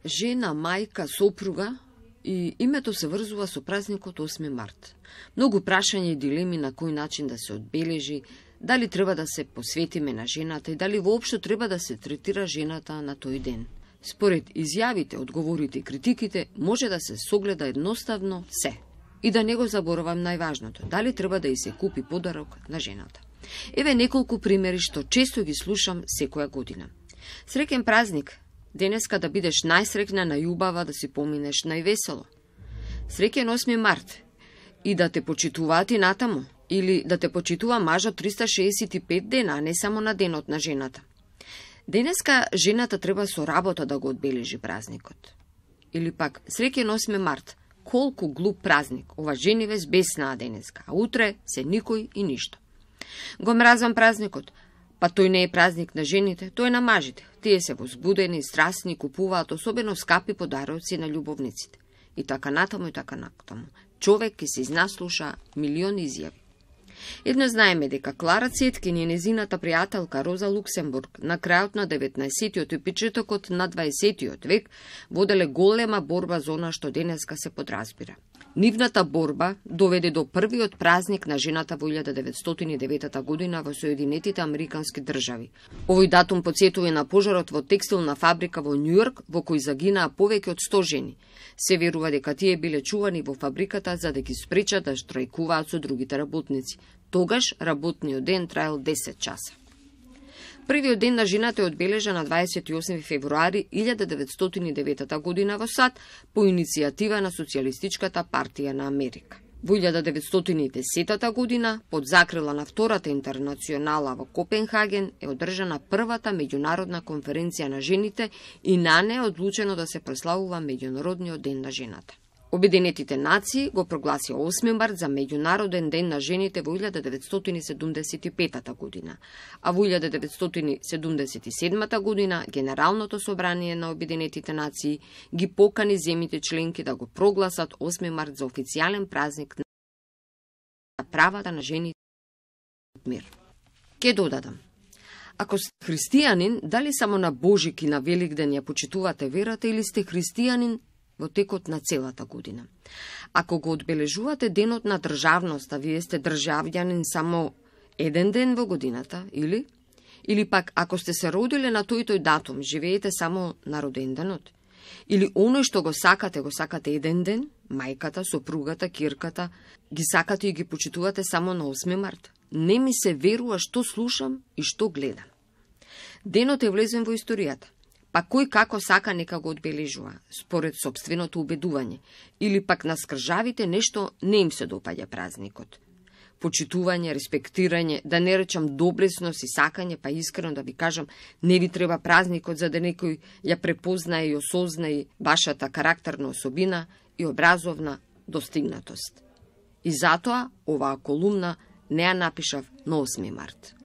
жена, мајка, сопруга и името се врзува со празникот 8 март. Многу прашања и дилеми на кој начин да се одбележи, дали треба да се посветиме на жената и дали воопшто треба да се третира жената на тој ден. Според изјавите, одговорите и критиките, може да се согледа едноставно се. И да не го заборавам најважното, дали треба да и се купи подарок на жената. Еве неколку примери што често ги слушам секоја година. Среќен празник, денеска да бидеш најсреќна, најубава, да си поминеш највесело. Среќен 8 март и да те почитуваат и натаму, или да те почитува мажот 365 дена, а не само на денот на жената. Денеска жената треба со работа да го одбележи празникот. Или пак, среќен 8 март, колку глуп празник, ова жени ве збеснаа денеска, а утре се никој и ништо. Го мразвам празникот, па тој не е празник на жените, тој е на мажите. Тие се возбудени, страстни, купуваат особено скапи подароци на љубовниците. И така натаму и така натаму. Човек ке се изнаслуша милиони изјави. Едно знаеме дека Клара Цеткин и незината пријателка Роза Луксембург на крајот на 19-тиот и почетокот на 20-тиот век воделе голема борба за она што денеска се подразбира. Нивната борба доведе до првиот празник на жената во 1909 година во Соединетите Американски држави. Овој датум потсетува на пожарот во текстилна фабрика во Њујорк, во кој загинаа повеќе од 100 жени. Се верува дека тие биле чувани во фабриката за да ги спречат да штрајкуваат со другите работници. Тогаш работниот ден траел 10 часа. Првиот ден на жената е одбележан на 28 февруари 1909 година во САД по иницијатива на Социјалистичката партија на Америка. Во 1910 година, под закрила на Втората интернационала во Копенхаген, е одржана првата меѓународна конференција на жените и на неа е одлучено да се прославува Меѓународниот ден на жената. Обединетите нации го прогласија 8 март за Меѓународен ден на жените во 1975 година, а во 1977 година Генералното собрание на Обединетите нации ги покани земјите членки да го прогласат 8 март за официјален празник на правата на жените и мир. Ке додадам, ако сте христијанин, дали само на Божик и на Великден ја почитувате верата или сте христијанин во текот на целата година? Ако го одбележувате денот на државноста, вие сте државјанин само еден ден во годината, или пак ако сте се родиле на тој датум, живеете само на роденденот? Или оној што го сакате еден ден, мајката, сопругата, кирката, ги сакате и ги почитувате само на 8 март? Не ми се верува што слушам и што гледам. Денот е влезен во историјата. Па кој како сака нека го одбележува, според собственото убедување, или пак на скржавите нешто не им се допаѓа празникот. Почитување, респектирање, да не речам доблесност и сакање, па искрено да ви кажам, не ви треба празникот за да некој ја препознае и осознае вашата карактерна особина и образовна достигнатост. И затоа оваа колумна не ја напишав на 8 март.